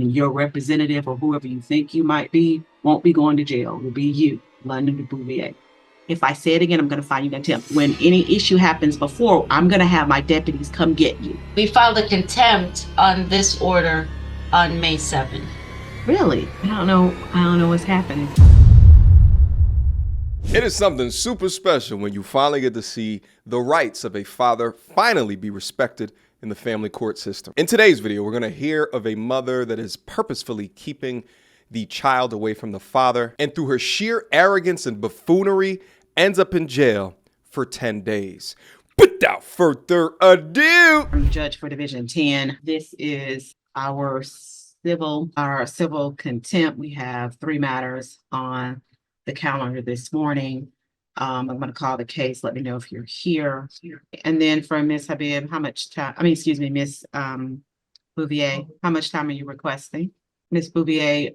Your representative or whoever you think you might be won't be going to jail. It will be you, London Bouvier. If I say it again, I'm going to find you contempt. When any issue happens before, I'm going to have my deputies come get you. We filed a contempt on this order on May 7th. Really? I don't know what's happening. It is something super special when you finally get to see the rights of a father finally be respected in the family court system. In today's video, we're going to hear of a mother that is purposefully keeping the child away from the father, and through her sheer arrogance and buffoonery, ends up in jail for 10 days. Without further ado, I'm Judge for Division 10. This is our civil contempt. We have 3 matters on the calendar this morning. I'm going to call the case. Let me know if you're here. And then for Ms. Habib, how much time? Ms. Bouvier, how much time are you requesting? Ms. Bouvier,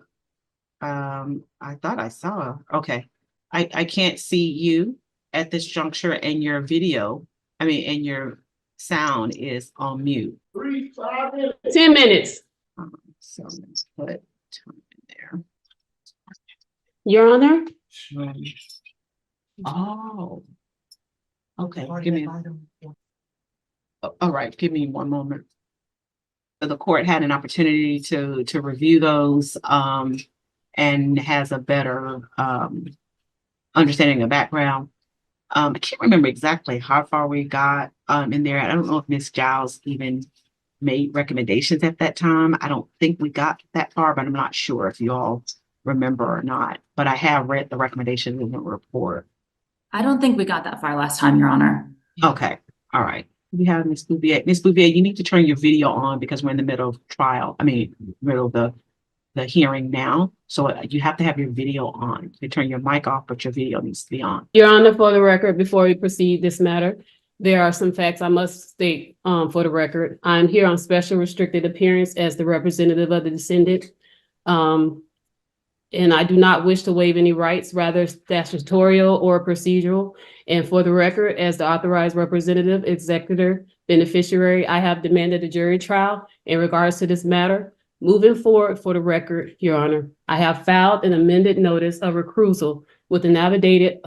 I thought I saw. Okay, I can't see you at this juncture, and your video, and your sound is on mute. 10 minutes. So let's put time in there. Your Honor? Oh, okay. Give me. All right, give me one moment. So the court had an opportunity to review those and has a better understanding of background. I can't remember exactly how far we got in there. I don't know if Ms. Giles even made recommendations at that time. I don't think we got that far, but I'm not sure if you all remember or not. But I have read the recommendations in the report. I don't think we got that far last time, Your Honor. Okay. All right. We have Ms. Bouvier. Ms. Bouvier, you need to turn your video on because we're in the middle of trial. Middle of the hearing now. So you have to have your video on. You turn your mic off, but your video needs to be on. Your Honor, for the record, before we proceed this matter, there are some facts I must state for the record. I'm here on special restricted appearance as the representative of the descendant. And I do not wish to waive any rights, rather statutorial or procedural. And for the record, as the authorized representative, executor, beneficiary, I have demanded a jury trial in regards to this matter. Moving forward, for the record, Your Honor, I have filed an amended notice of recusal with an affidavit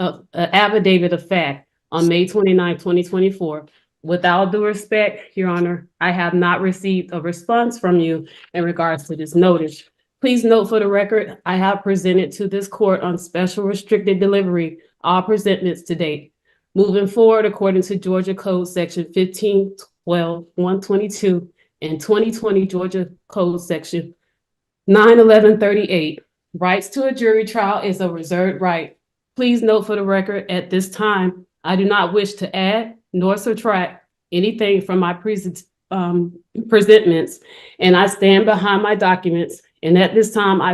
of fact on May 29, 2024. With all due respect, Your Honor, I have not received a response from you in regards to this notice. Please note for the record, I have presented to this court on special restricted delivery all presentments to date. Moving forward, according to Georgia Code Section 1512-122 and 2020 Georgia Code Section 91138, rights to a jury trial is a reserved right. Please note for the record, at this time, I do not wish to add nor subtract anything from my presentments, and I stand behind my documents. And at this time, I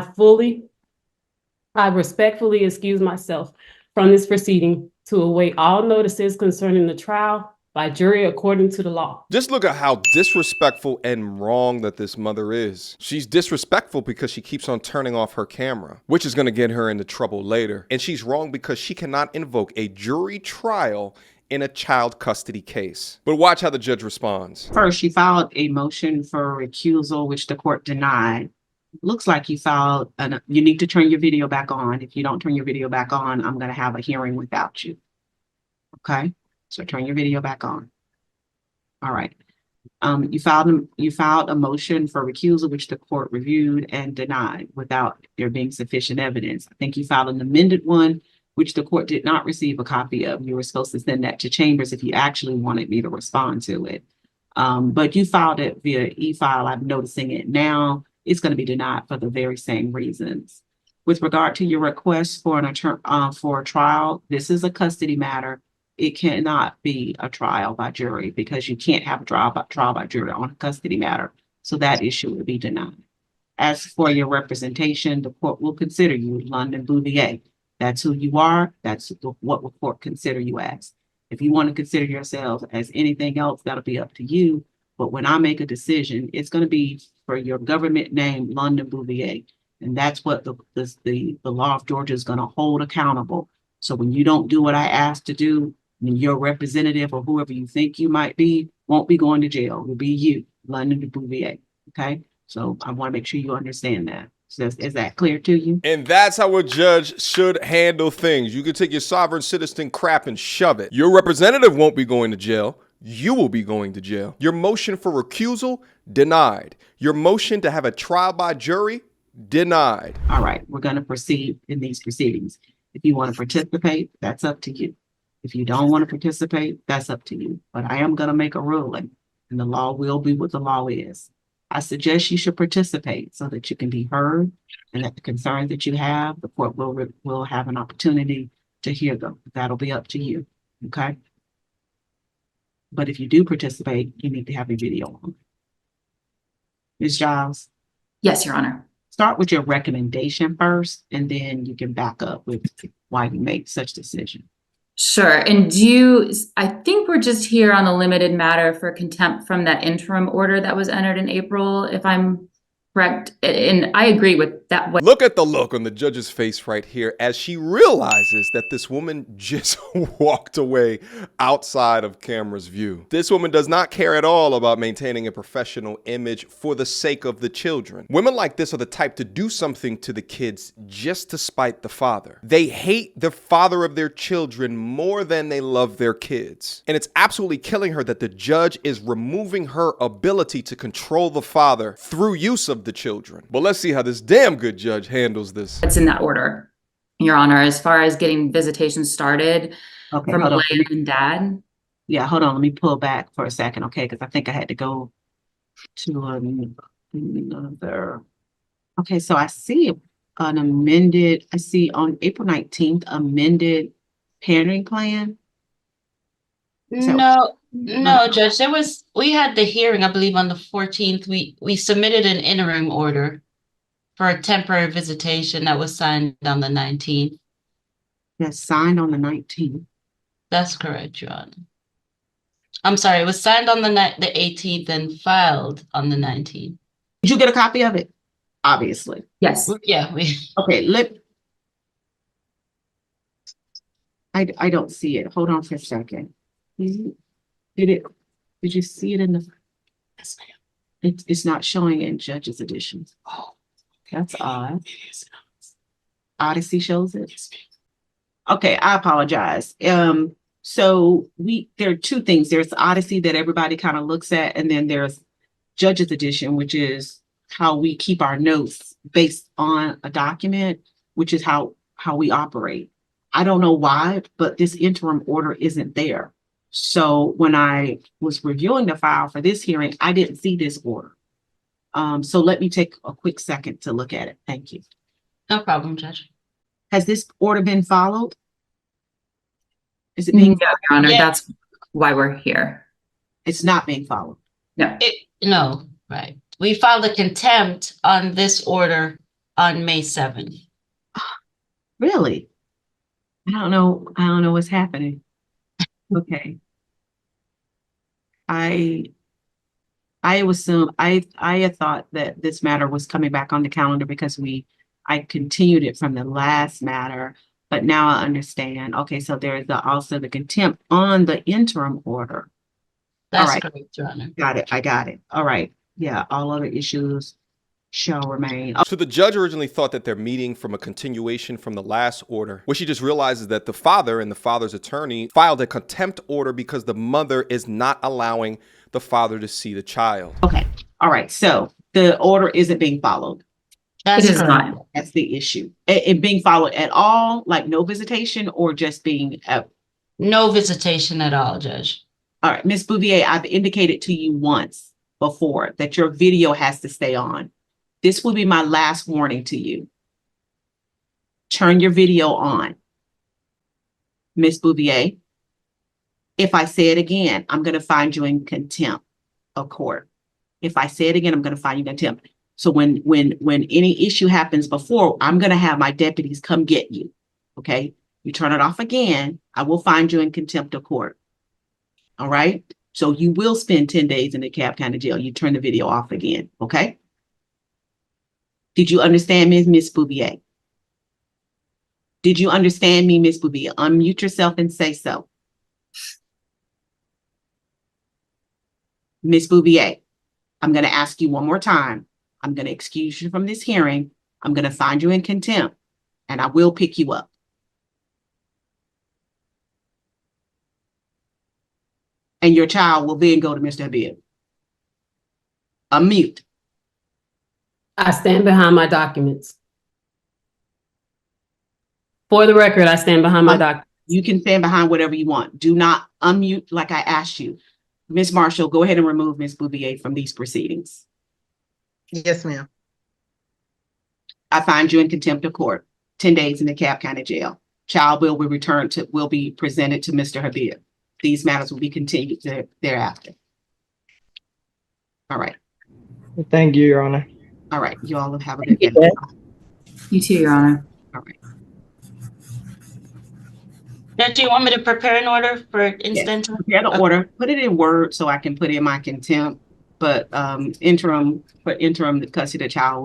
respectfully excuse myself from this proceeding to await all notices concerning the trial by jury according to the law. just look at how disrespectful and wrong that this mother is. She's disrespectful because she keeps on turning off her camera, which is going to get her into trouble later. And she's wrong because she cannot invoke a jury trial in a child custody case. But watch how the judge responds. First, she filed a motion for recusal, which the court denied. Looks like you filed, you need to turn your video back on. If you don't turn your video back on, I'm going to have a hearing without you. Okay, so turn your video back on. All right. You filed a motion for recusal, which the court reviewed and denied without there being sufficient evidence. I think you filed an amended one, which the court did not receive a copy of. You were supposed to send that to Chambers if you actually wanted me to respond to it. But you filed it via e-file. I'm noticing it now. It's going to be denied for the very same reasons. With regard to your request for for a trial, this is a custody matter. It cannot be a trial by jury because you can't have a trial by jury on a custody matter. So that issue will be denied. As for your representation, the court will consider you London Bouvier. That's who you are. That's what the court consider you as. If you want to consider yourself as anything else, that'll be up to you. But when I make a decision, it's going to be for your government name, London Bouvier. And that's what the law of Georgia is going to hold accountable. So when you don't do what I asked to do, your representative or whoever you think you might be won't be going to jail. It will be you, London Bouvier. Okay. So I want to make sure you understand that. So is that clear to you? And that's how a judge should handle things. You can take your sovereign citizen crap and shove it. Your representative won't be going to jail. You will be going to jail. Your motion for recusal, denied. Your motion to have a trial by jury, denied. All right, we're going to proceed in these proceedings. If you want to participate, that's up to you. If you don't want to participate, that's up to you. But I am going to make a ruling, and the law will be what the law is. I suggest you should participate so that you can be heard, and that the concerns that you have, the court will have an opportunity to hear them. That'll be up to you, okay? But if you do participate, you need to have your video on. Ms. Giles, Yes, Your Honor. start with your recommendation first, and then you can back up with why you made such decision. Sure. And I think we're just here on the limited matter for contempt from that interim order that was entered in April, if I'm correct. And I agree with that. Look at the look on the judge's face right here as she realizes that this woman just walked away outside of camera's view. This woman does not care at all about maintaining a professional image for the sake of the children. Women like this are the type to do something to the kids just to spite the father. They hate the father of their children more than they love their kids. And it's absolutely killing her that the judge is removing her ability to control the father through use of the children. But let's see how this damn good judge handles this. It's in that order, Your Honor, as far as getting visitation started Okay, from hold on. Elaine and Dad. Yeah, hold on. Let me pull back for a second, okay? Because I think I had to go to another. Okay, so I see an amended, I see on April 19th, amended parenting plan. So- No, Judge, we had the hearing, I believe, on the 14th. We submitted an interim order for a temporary visitation that was signed on the 19th. That's signed on the 19th. That's correct, Your Honor. I'm sorry, it was signed on the 18th and filed on the 19th. Did you get a copy of it? Obviously. Yes. Yeah, Okay, I don't see it. Hold on for a second. Did you see it in the? Yes, ma'am. It's not showing in Judge's editions. Oh, that's odd. Odyssey shows it. Okay, I apologize. So there are two things. There's Odyssey that everybody kind of looks at, and then there's Judge's edition, which is how we keep our notes based on a document, which is how we operate. I don't know why, but this interim order isn't there. So when I was reviewing the file for this hearing, I didn't see this order. So let me take a quick second to look at it. Thank you. no problem, Judge. Has this order been followed? Is it No, being? Your Honor, Yeah. that's why we're here. It's not being followed. No. No, right. We filed a contempt on this order on May 7th. Really? I don't know what's happening. Okay. I assume I had thought that this matter was coming back on the calendar because I continued it from the last matter, but now I understand. Okay, so there is also the contempt on the interim order. That's right. correct, Your Honor. Got it. I got it. All right. Yeah, all other issues shall remain. So the judge originally thought that they're meeting from a continuation from the last order, where she just realizes that the father and the father's attorney filed a contempt order because the mother is not allowing the father to see the child. Okay. All right. So the order isn't being followed. That's It is correct. not. That's the issue. It being followed at all, like no visitation, or just being No visitation at all, Judge. all right, Ms. Bouvier, I've indicated to you once before that your video has to stay on. This will be my last warning to you. Turn your video on. Ms. Bouvier, if I say it again, I'm going to find you in contempt of court. If I say it again, I'm going to find you in contempt. So when any issue happens before, I'm going to have my deputies come get you. Okay? You turn it off again, I will find you in contempt of court. All right? So you will spend 10 days in the DeKalb County Jail. You turn the video off again. Okay? Did you understand me, Ms. Bouvier? Did you understand me, Ms. Bouvier? Unmute yourself and say so. Ms. Bouvier, I'm going to ask you one more time. I'm going to excuse you from this hearing. I'm going to find you in contempt, and I will pick you up. And your child will then go to Mr. Habib. Unmute. I stand behind my documents. For the record, I stand behind my documents. You can stand behind whatever you want. Do not unmute like I asked you. Ms. Marshall, go ahead and remove Ms. Bouvier from these proceedings. Yes, ma'am. I find you in contempt of court, 10 days in the Cobb County Jail. Child will be presented to Mr. Habib. These matters will be continued thereafter. All right. Thank you, Your Honor. All right. You all have a good day. You too, Your Honor. All right. Judge, do you want me to prepare an order for incidental? Prepare the order, put it in Word so I can put in my contempt, but interim the custody of the child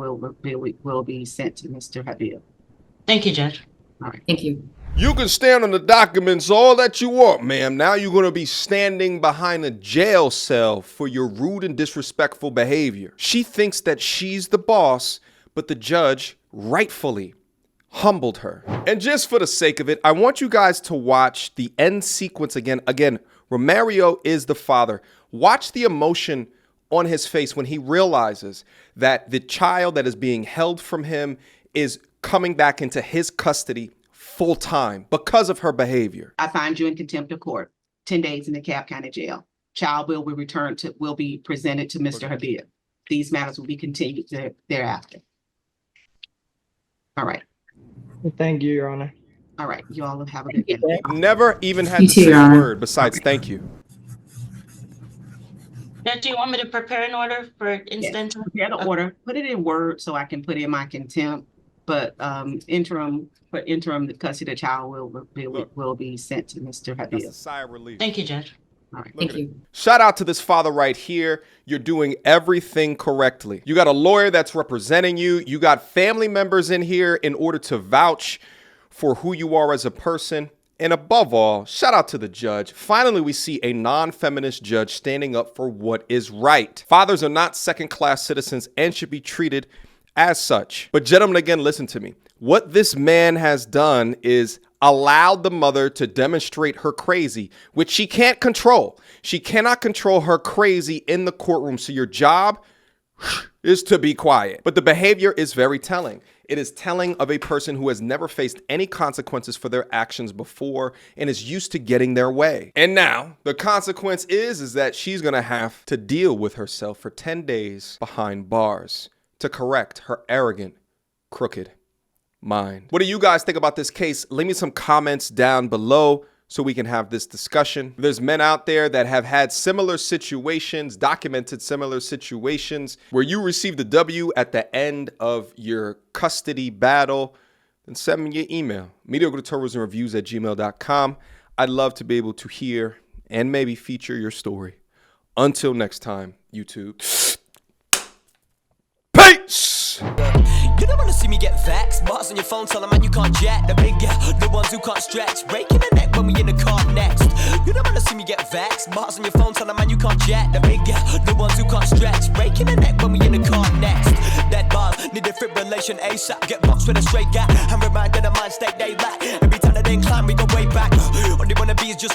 will be sent to Mr. Habib. Thank you, Judge. All right. Thank you. You can stand on the documents all that you want, ma'am. Now you're going to be standing behind a jail cell for your rude and disrespectful behavior. She thinks that she's the boss, but the judge rightfully humbled her. And just for the sake of it, I want you guys to watch the end sequence again. Again, Romario is the father. Watch the emotion on his face when he realizes that the child that is being held from him is coming back into his custody full time because of her behavior. I find you in contempt of court, 10 days in the Cobb County Jail. Child will be presented to Mr. Habib. These matters will be continued thereafter. All right. Thank you, Your Honor. All right. You all have a good day. Never even had You to too, say Your a Honor. word besides thank you. Judge, do you want me to prepare an order for incidental? Prepare the order, put it in Word so I can put in my contempt, but interim the custody of the child will be sent to Mr. That's Habib. a sigh of relief. Thank you, Judge. All right. Thank you. Shout out to this father right here. You're doing everything correctly. You got a lawyer that's representing you. You got family members in here in order to vouch for who you are as a person. And above all, shout out to the judge. Finally, we see a non-feminist judge standing up for what is right. Fathers are not second-class citizens and should be treated as such. But gentlemen, again, listen to me. What this man has done is allowed the mother to demonstrate her crazy, which she can't control. She cannot control her crazy in the courtroom. So your job is to be quiet. But the behavior is very telling. It is telling of a person who has never faced any consequences for their actions before and is used to getting their way. And now the consequence is that she's going to have to deal with herself for 10 days behind bars to correct her arrogant, crooked mind. What do you guys think about this case? Leave me some comments down below so we can have this discussion. There's men out there that have had similar situations, documented similar situations where you received a W at the end of your custody battle. Then send me your email, mediocre@gmail.com. I'd love to be able to hear and maybe feature your story. Until next time, YouTube. Peace! You don't wanna see me get vexed. Bars on your phone, tell a man you can't jack. The big girl, the ones who can't stretch. Breaking the neck when we in the car next. You don't wanna see me get vexed. Bars on your phone, tell a man you can't jack. The big girl, the ones who can't stretch. Breaking the neck when we in the car next. That bar, need a fibrillation ASAP. Get boxed with a straight gap. I'm reminded of mind state they lack. Every time that they incline, we go way back. All they wanna be is just